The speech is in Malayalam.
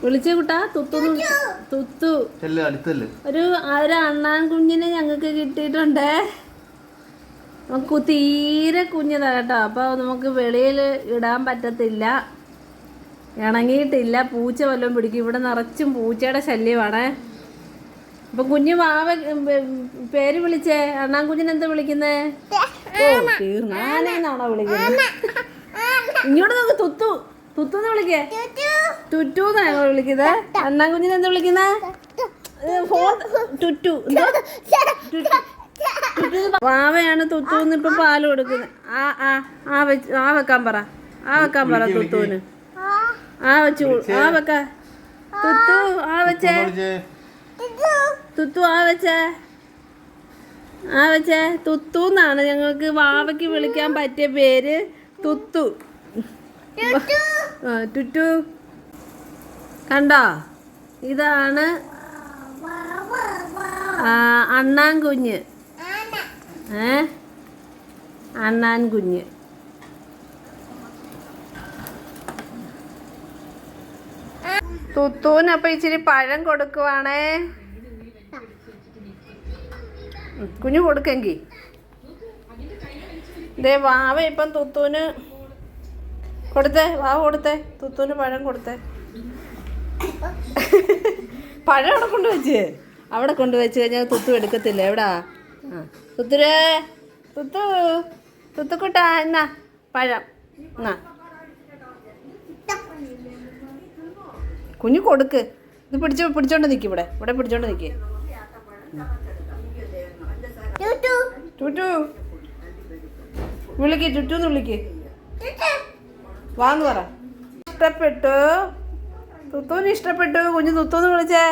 വിളിച്ചേ കുട്ടാ തുത്തു തുത്തു. ഒരു അണ്ണാൻ കുഞ്ഞിനെ ഞങ്ങൾക്ക് കിട്ടിയിട്ടുണ്ടേ. നമുക്ക് തീരെ കുഞ്ഞതാ കേട്ടോ. അപ്പോൾ നമുക്ക് വെളിയിൽ ഇടാൻ പറ്റത്തില്ല, ഇണങ്ങിയിട്ടില്ല. പൂച്ച വല്ലതും പിടിക്കും. ഇവിടെ നിറച്ചും പൂച്ചയുടെ ശല്യമാണേ. അപ്പം കുഞ്ഞ് വാവ പേര് വിളിച്ചേ. അണ്ണാൻ കുഞ്ഞിനെ എന്താ വിളിക്കുന്നേ? ഓ തീർന്നാനാണോ വിളിക്കുന്നത്? ഇങ്ങോട്ട് നമുക്ക് തുത്തു തുത്തുന്ന് വിളിക്കേ. ടുറ്റൂന്നാ ഞങ്ങൾ വിളിക്കുന്നത്. അണ്ണാൻ കുഞ്ഞിനെ എന്താ വിളിക്കുന്നേ? ടുറ്റു. വാവയാണ് തുത്തുന്ന് ഇപ്പൊ പാല് കൊടുക്കുന്നത്. ആ വെക്കാൻ പറ, വെക്കാൻ പറ തുത്തുവിന്. വെച്ചു വെക്ക. തുത്തു വെച്ചേ. തുത്തു വെച്ചേ. തുത്തുന്നാണ് ഞങ്ങൾക്ക് വാവയ്ക്ക് വിളിക്കാൻ പറ്റിയ പേര്. തുത്തു. ടുറ്റു കണ്ടോ? ഇതാണ് അണ്ണാൻ കുഞ്ഞ്. അണ്ണാൻ കുഞ്ഞ്. തുത്തൂനപ്പൊ ഇച്ചിരി പഴം കൊടുക്കുവാണേ. കുഞ്ഞു കൊടുക്കെങ്കി. ദേ വാവ ഇപ്പം തുത്തൂന് കൊടുത്തേ. വാവ കൊടുത്തേ. തുത്തൂന് പഴം കൊടുത്തേ. പഴം അവിടെ കൊണ്ടുവച്ച് കഴിഞ്ഞാൽ തുത്തു എടുക്കത്തില്ല. എവിടാ തുത്തുരേ? തുത്തുക്കുട്ടാ എന്നാ പഴം എന്നാ കുഞ്ഞു കൊടുക്ക്. ഇത് പിടിച്ചോണ്ട് നിൽക്കും. ഇവിടെ പിടിച്ചോണ്ട് നിൽക്കേ. ടുറ്റു വിളിക്ക്. ടുറ്റൂന്ന് വിളിക്ക്. വാന്ന് പറ. ഇഷ്ടപ്പെട്ടു. തുത്തൂന് ഇഷ്ടപ്പെട്ടു. കുഞ്ഞു തുത്തൂന്ന് വിളിച്ചേ.